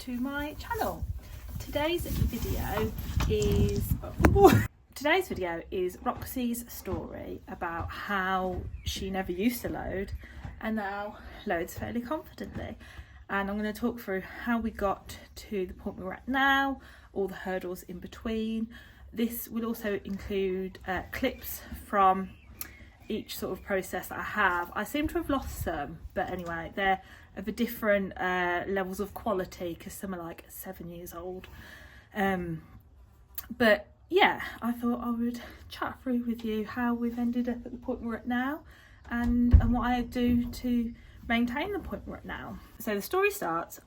to my channel. Today's video is Roxy's story about how she never used to load and now loads fairly confidently. And I'm going to talk through how we got to the point we're at now, all the hurdles in between. This will also include clips from each sort of process that I have. I seem to have lost some, but anyway, they're of a different levels of quality because some are like 7 years old. But yeah, I thought I would chat through with you how we've ended up at the point we're at now and what I do to maintain the point we're at now. So the story starts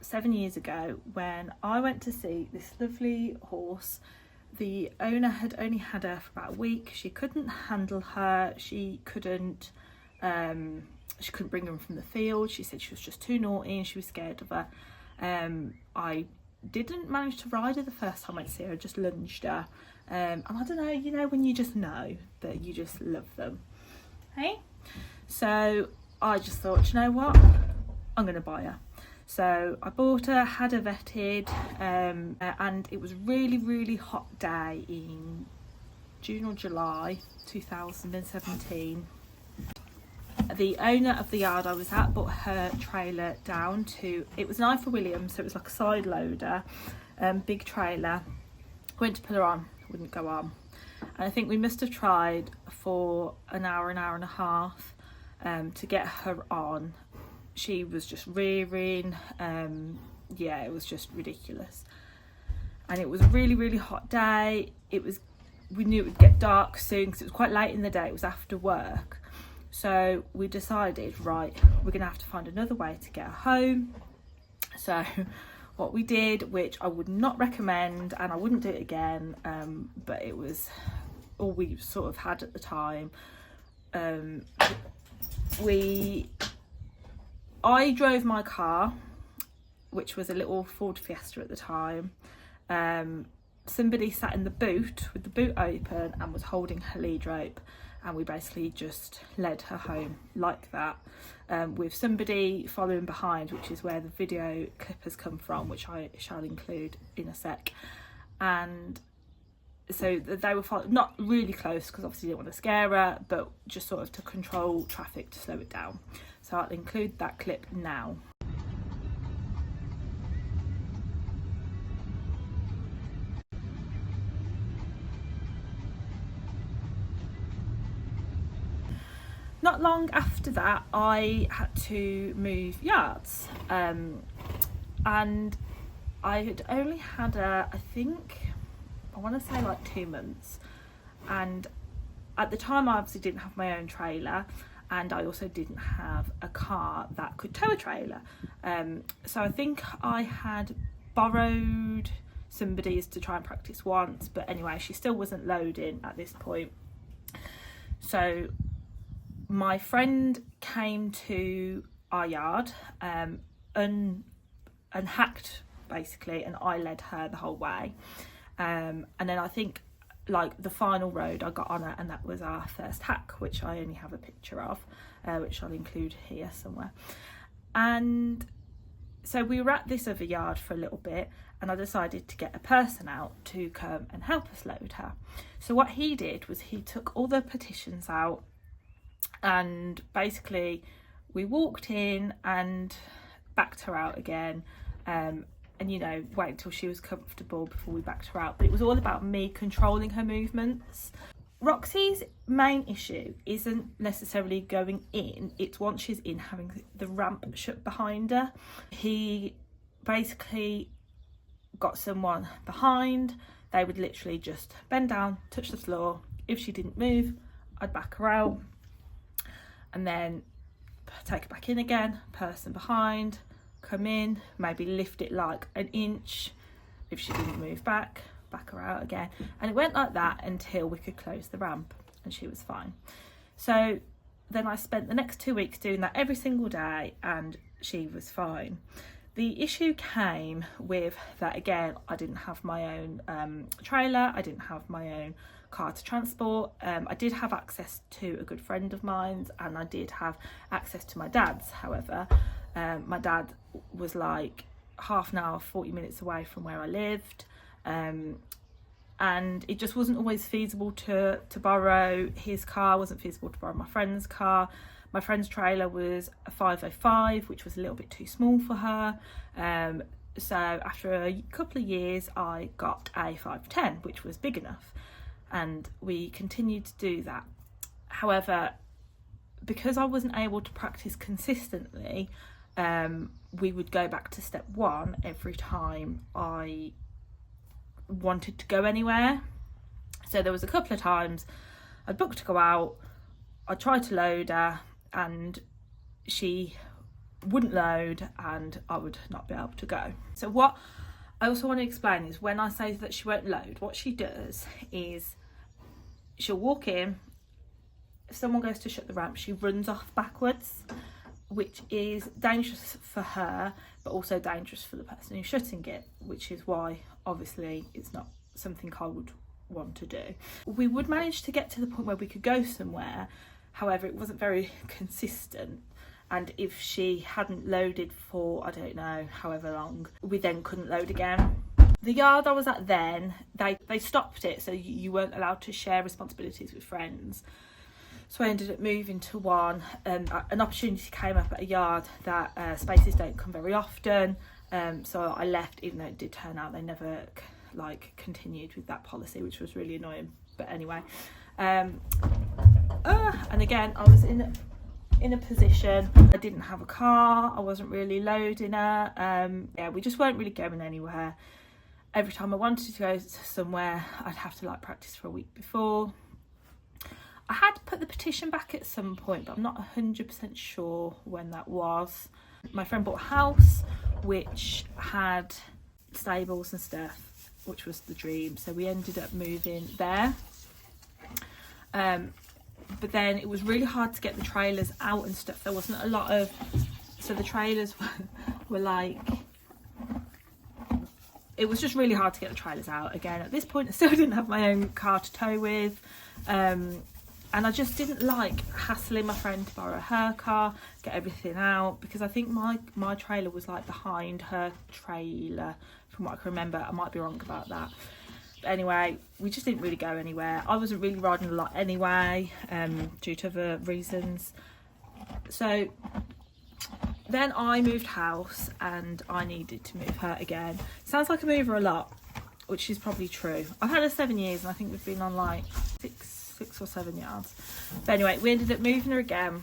7 years ago when I went to see this lovely horse. The owner had only had her for about a week. She couldn't handle her. She couldn't bring her from the field. She said she was just too naughty and she was scared of her. I didn't manage to ride her the first time I went to see her. I just lunged her. And I don't know, you know when you just know that you just love them. Hey? So I just thought, you know what? I'm going to buy her. So I bought her, had her vetted, and it was really hot day in June or July 2017. The owner of the yard I was at brought her trailer down to, it was an Ifor Williams, so it was like a side loader, big trailer. Went to put her on, wouldn't go on. And I think we must have tried for an hour and a half to get her on. She was just rearing, yeah, it was just ridiculous. And it was a really hot day. We knew it would get dark soon because it was quite late in the day, it was after work. So we decided, right, we're gonna have to find another way to get her home. So what we did, which I would not recommend and I wouldn't do it again, but it was all we sort of had at the time. I drove my car, which was a little Ford Fiesta at the time. Somebody sat in the boot with the boot open and was holding her lead rope, and we basically just led her home like that, with somebody following behind, which is where the video clip has come from, which I shall include in a sec. And so they were not really close because obviously didn't want to scare her, but just sort of to control traffic, to slow it down. So I'll include that clip now. Not long after that, I had to move yards, and I had only had her, I think, I want to say like 2 months. And at the time I obviously didn't have my own trailer, and I also didn't have a car that could tow a trailer. So I think I had borrowed somebody's to try and practice once, but anyway, she still wasn't loading at this point. So my friend came to our yard, unhacked basically, and I led her the whole way. And then I think like the final road I got on her, and that was our first hack, which I only have a picture of, which I'll include here somewhere. And so we were at this other yard for a little bit, and I decided to get a person out to come and help us load her. So what he did was he took all the partitions out, and basically we walked in and backed her out again, and you know, wait until she was comfortable before we backed her out. But it was all about me controlling her movements. Roxy's main issue isn't necessarily going in, it's once she's in, having the ramp shut behind her. He basically got someone behind. They would literally just bend down, touch the floor. If she didn't move, I'd back her out and then take her back in again, person behind, come in, maybe lift it like an inch. If she didn't move back her out again, and it went like that until we could close the ramp, and she was fine. So then I spent the next 2 weeks doing that every single day, and she was fine. The issue came with that, again, I didn't have my own trailer, I didn't have my own car to transport. I did have access to a good friend of mine's, and I did have access to my dad's. However, my dad was like, half an hour, 40 minutes away from where I lived, and it just wasn't always feasible to borrow his car, wasn't feasible to borrow my friend's car. My friend's trailer was a 505, which was a little bit too small for her. So after a couple of years, I got a 510, which was big enough, and we continued to do that. However, because I wasn't able to practice consistently, we would go back to step one every time I wanted to go anywhere. So there was a couple of times I'd booked to go out, I'd try to load her and she wouldn't load and I would not be able to go. So what I also want to explain is, when I say that she won't load, what she does is she'll walk in, if someone goes to shut the ramp, she runs off backwards, which is dangerous for her but also dangerous for the person who's shutting it, which is why obviously it's not something I would want to do. We would manage to get to the point where we could go somewhere, however it wasn't very consistent, and if she hadn't loaded for, I don't know, however long, we then couldn't load again. The yard I was at then, they stopped it, so you weren't allowed to share responsibilities with friends. So I ended up moving to one. An opportunity came up at a yard that spaces don't come very often, so I left, even though it did turn out they never continued with that policy, which was really annoying. But anyway, and again I was in a position, I didn't have a car, I wasn't really loading her. Yeah, we just weren't really going anywhere. Every time I wanted to go somewhere, I'd have to practice for a week before. I had put the petition back at some point, but I'm not 100% sure when that was. My friend bought a house which had stables and stuff, which was the dream, so we ended up moving there. But then it was really hard to get the trailers out and stuff. There wasn't a lot of, so the trailers were it was just really hard to get the trailers out. Again, at this point I still didn't have my own car to tow with, and I just didn't like hassling my friend to borrow her car, get everything out, because I think my trailer was behind her trailer, from what I can remember. I might be wrong about that. But anyway, we just didn't really go anywhere. I wasn't really riding a lot anyway, due to other reasons. So then I moved house and I needed to move her again. Sounds like I move her a lot, which is probably true. I've had her 7 years and I think we've been on six or 7 yards. But anyway, we ended up moving her again,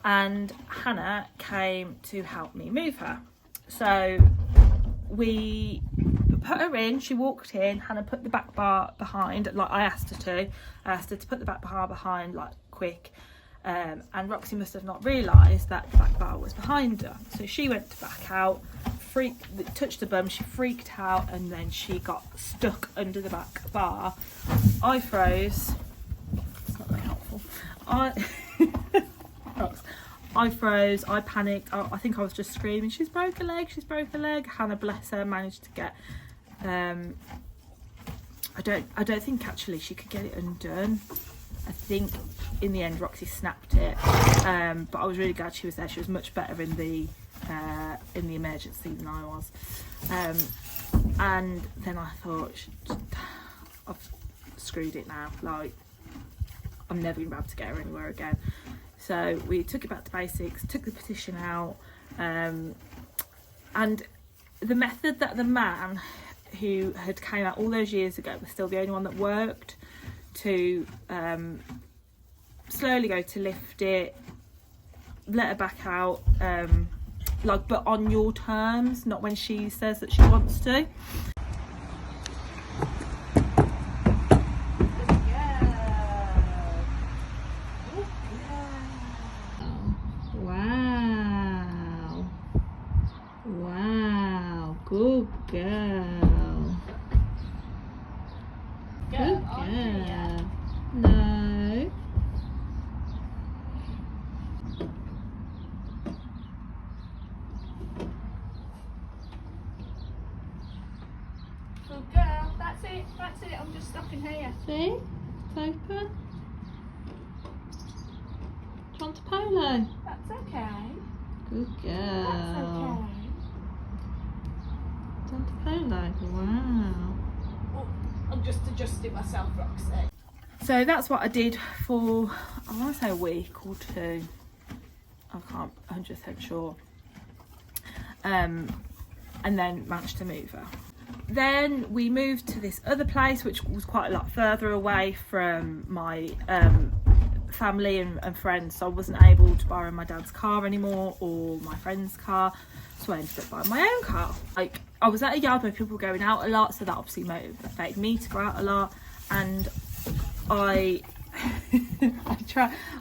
and Hannah came to help me move her. So we put her in, she walked in, Hannah put the back bar behind, I asked her to. I asked her to put the back bar behind quick, and Roxy must have not realised that the back bar was behind her. So she went to back out, touched the bum, she freaked out, and then she got stuck under the back bar. I froze. It's not very helpful. I froze, I panicked, I think I was just screaming, she's broke a leg, she's broke a leg. Hannah, bless her, managed to get, I don't think actually she could get it undone. I think in the end Roxy snapped it, but I was really glad she was there. She was much better in the emergency than I was, and then I thought, I've screwed it now, I'm never going to be able to get her anywhere again. So we took it back to basics, took the petition out, and the method that the man who had came out all those years ago was still the only one that worked, to slowly go to lift it, let her back out, but on your terms, not when she says that she wants to. Good girl. Good girl. No. Good girl. That's it. That's it. I'm just stopping here. See? It's open. Do you want a polo? That's okay. Good girl. That's okay. Polo. Wow. Oh, I'm just adjusting myself, Roxy. So that's what I did for, I want to say a week or two. I can't 100% sure. And then managed to move her. Then we moved to this other place, which was quite a lot further away from my family and friends, so I wasn't able to borrow my dad's car anymore or my friend's car, so I ended up buying my own car. Like, I was at a yard where people were going out a lot, so that obviously motivated me to go out a lot, and I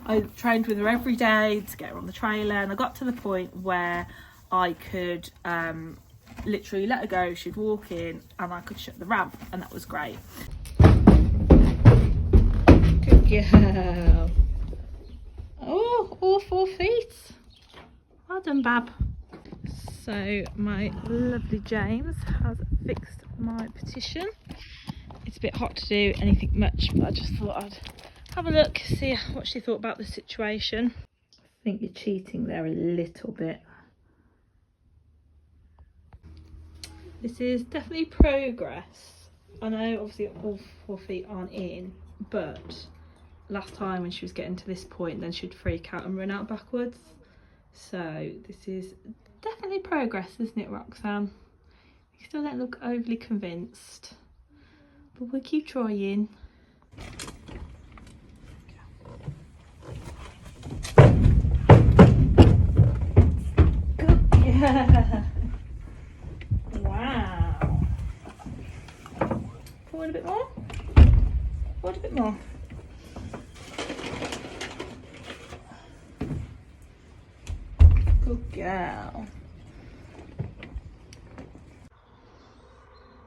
I trained with her every day to get her on the trailer, and I got to the point where I could literally let her go, she'd walk in and I could shut the ramp, and that was great. Good girl. Oh, all 4 feet. Well done, Bab. So my lovely James has fixed my petition. It's a bit hot to do anything much, but I just thought I'd have a look, see what she thought about the situation. I think you're cheating there a little bit. This is definitely progress. I know obviously all 4 feet aren't in, but last time when she was getting to this point, then she'd freak out and run out backwards. So this is definitely progress, isn't it, Roxanne? You still don't look overly convinced, but we'll keep trying. Good. Yeah. Wow. Forward a bit more. Forward a bit more. Good girl.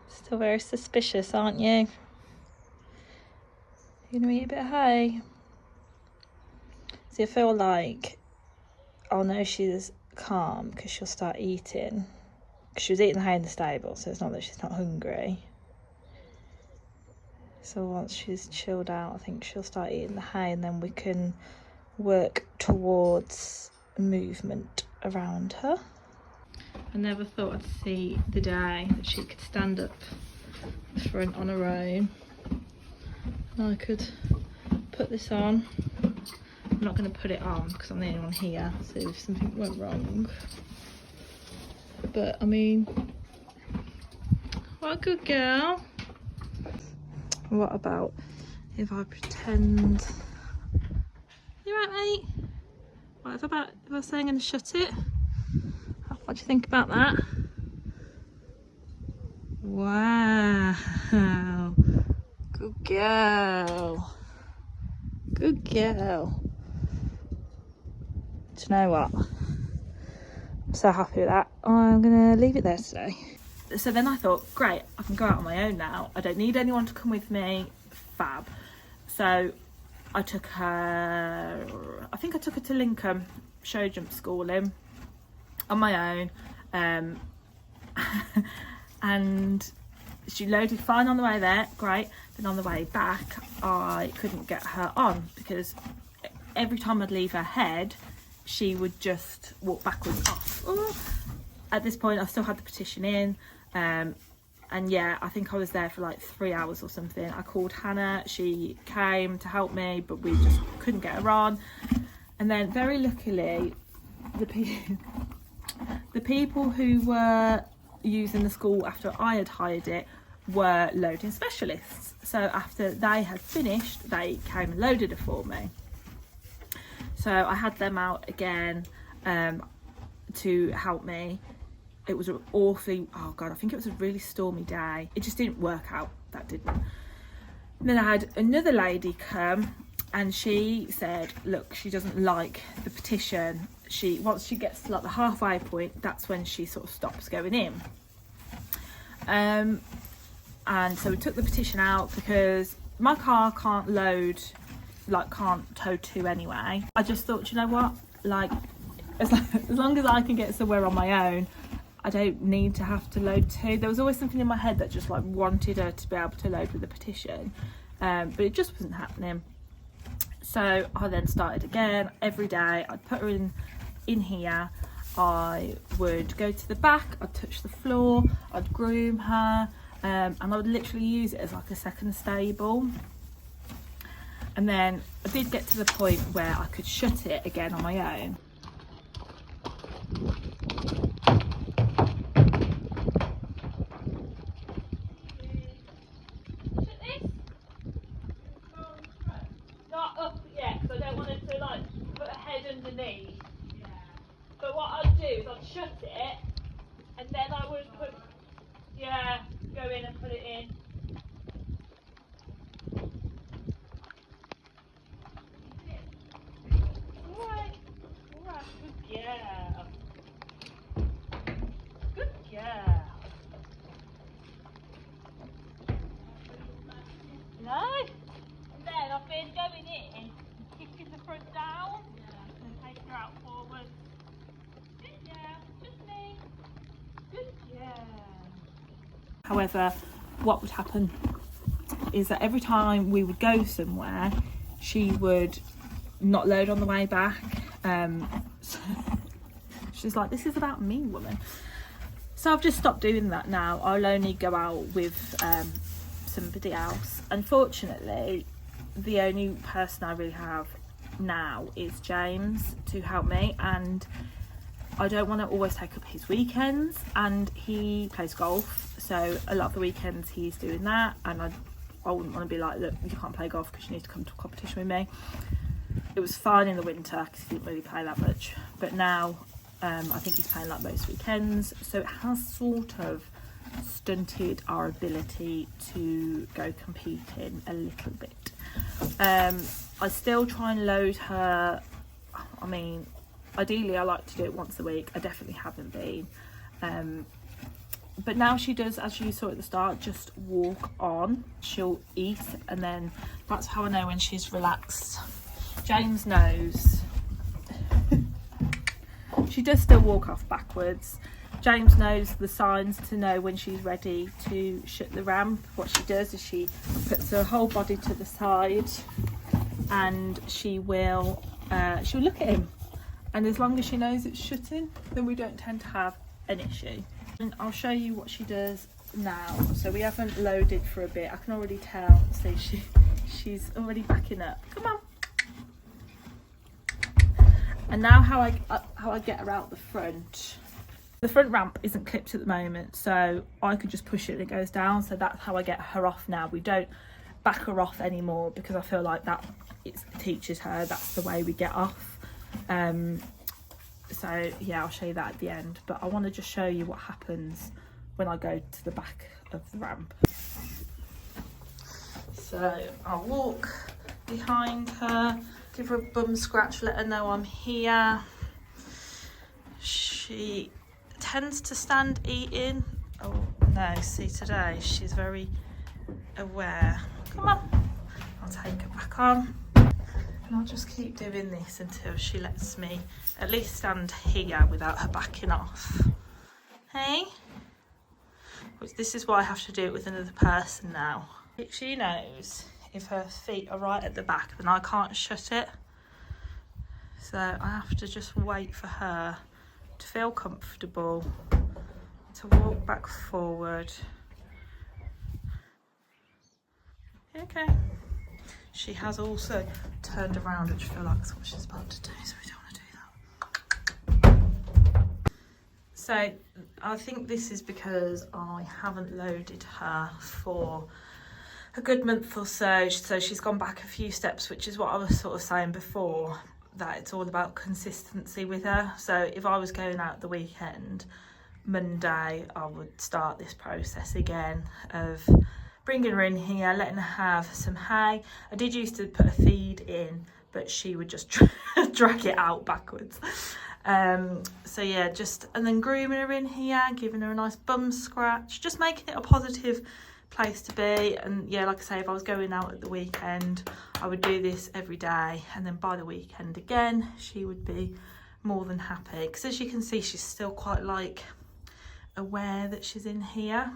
Still very suspicious, aren't you? You gonna eat a bit of hay? See, I feel like I'll know she's calm because she'll start eating. Because she was eating the hay in the stable, so it's not that she's not hungry. So once she's chilled out, I think she'll start eating the hay, and then we can work towards movement around her. I never thought I'd see the day that she could stand up front on her own. And I could put this on. I'm not going to put it on because I'm the only one here, so if something went wrong. But I mean, what a good girl. What about if I pretend? You right, mate? What if I was saying I'm going to shut it? What do you think about that? Wow. Good girl. Good girl. Do you know what? I'm so happy with that. I'm going to leave it there today. So then I thought, great, I can go out on my own now. I don't need anyone to come with me. Fab. So I took her, I think I took her to Lincoln show jump schooling on my own. And she loaded fine on the way there, great. Then on the way back, I couldn't get her on because every time I'd leave her head, she would just walk backwards off. Ooh. At this point, I still had the petition in. And yeah, I think I was there for like 3 hours or something. I called Hannah, she came to help me, but we just couldn't get her on. And then very luckily, the people who were using the school after I had hired it were loading specialists. So after they had finished, they came and loaded her for me. So I had them out again to help me. It was an awfully, oh God, I think it was a really stormy day. It just didn't work out, that didn't. And then I had another lady come and she said, look, she doesn't like the petition. Once she gets to like the halfway point, that's when she sort of stops going in. And so we took the petition out because my car can't load, like can't tow two anyway. I just thought, you know what, like as long as I can get somewhere on my own, I don't need to have to load two. There was always something in my head that just like wanted her to be able to load with the petition, but it just wasn't happening. So I then started again every day. I'd put her in here I would go to the back, I'd touch the floor, I'd groom her, and I would literally use it as like a second stable. And then I did get to the point where I could shut it again on my own. Not up yet, because I don't want it to like put her head underneath. Yeah. But what I'd do is I'd shut it, and then I would put, go in and put it in. Alright, good girl. Good girl. No? And then I've been going in and kicking the front down and taking her out forward. Good girl, just me. Good girl. However, what would happen is that every time we would go somewhere, she would not load on the way back. She's like, this is about me, woman. So I've just stopped doing that now. I'll only go out with somebody else. Unfortunately, the only person I really have now is James to help me, and I don't want to always take up his weekends, and he plays golf, so a lot of the weekends he's doing that, and I wouldn't want to be like, look, you can't play golf because you need to come to a competition with me. It was fine in the winter because he didn't really play that much, but now I think he's playing like most weekends, so it has sort of stunted our ability to go competing a little bit. I still try and load her. I mean, ideally I like to do it once a week. I definitely haven't been, but now she does, as you saw at the start, just walk on. She'll eat, and then that's how I know when she's relaxed. James knows. She does still walk off backwards. James knows the signs to know when she's ready to shut the ramp. What she does is she puts her whole body to the side, and she'll look at him. And as long as she knows it's shutting, then we don't tend to have an issue. And I'll show you what she does now. So we haven't loaded for a bit. I can already tell. See, she's already backing up. Come on. And now how I get her out the front. The front ramp isn't clipped at the moment, so I could just push it and it goes down. So that's how I get her off now. We don't back her off anymore because I feel like that it teaches her that's the way we get off. So yeah, I'll show you that at the end, but I want to just show you what happens when I go to the back of the ramp. So I'll walk behind her, give her a bum scratch, let her know I'm here. She tends to stand eating. Oh no, see, today she's very aware. Come on, I'll take her back on. And I'll just keep doing this until she lets me at least stand here without her backing off. Hey? This is why I have to do it with another person now. She knows if her feet are right at the back, then I can't shut it. So I have to just wait for her to feel comfortable, to walk back forward. Okay. She has also turned around, which I feel like that's what she's about to do, so we don't want to do that. So I think this is because I haven't loaded her for a good month or so. So she's gone back a few steps, which is what I was sort of saying before, that it's all about consistency with her. So if I was going out the weekend, Monday, I would start this process again of bringing her in here, letting her have some hay. I did used to put a feed in, but she would just drag it out backwards. So yeah, and then grooming her in here, giving her a nice bum scratch, just making it a positive place to be. And yeah, like I say, if I was going out at the weekend, I would do this every day, and then by the weekend again, she would be more than happy, because as you can see, she's still quite like aware that she's in here.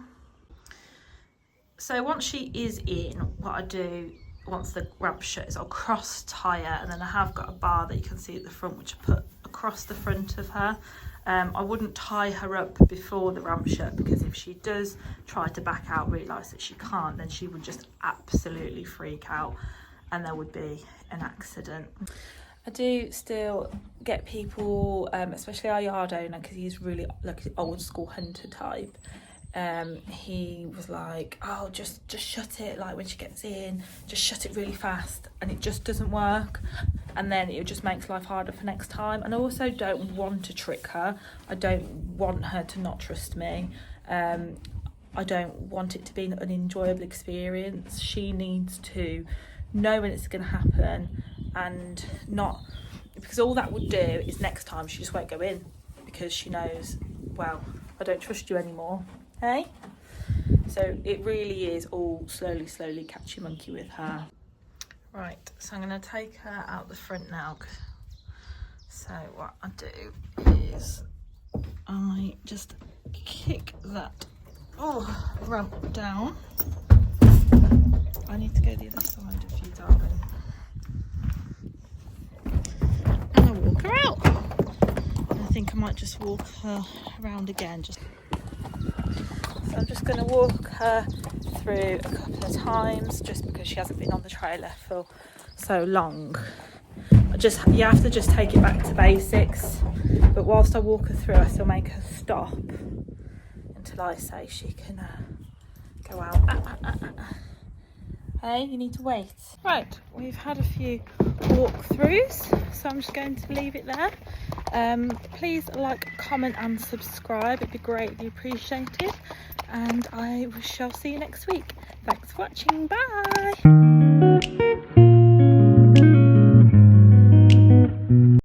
So once she is in, what I do once the ramp's shut is I'll cross tie her, and then I have got a bar that you can see at the front which I put across the front of her, I wouldn't tie her up before the ramp shut, because if she does try to back out, realise that she can't, then she would just absolutely freak out and there would be an accident. I do still get people, especially our yard owner, because he's really like an old school hunter type. He was like, oh, just shut it, like when she gets in, just shut it really fast, and it just doesn't work, and then it just makes life harder for next time. And I also don't want to trick her. I don't want her to not trust me. I don't want it to be an unenjoyable experience. She needs to know when it's going to happen, and not, because all that would do is next time she just won't go in, because she knows, well, I don't trust you anymore. Hey? So it really is all slowly catchy monkey with her. Right, so I'm going to take her out the front now. So what I do is I just kick that ramp down. I need to go the other side of you, darling. And I walk her out. And I think I might just walk her around again. So I'm just going to walk her through a couple of times, just because she hasn't been on the trailer for so long. You have to just take it back to basics. But whilst I walk her through, I still make her stop until I say she can go out. Hey, you need to wait. Right, we've had a few walkthroughs, so I'm just going to leave it there. Please like, comment and subscribe. It'd be greatly appreciated. And I shall see you next week. Thanks for watching. Bye.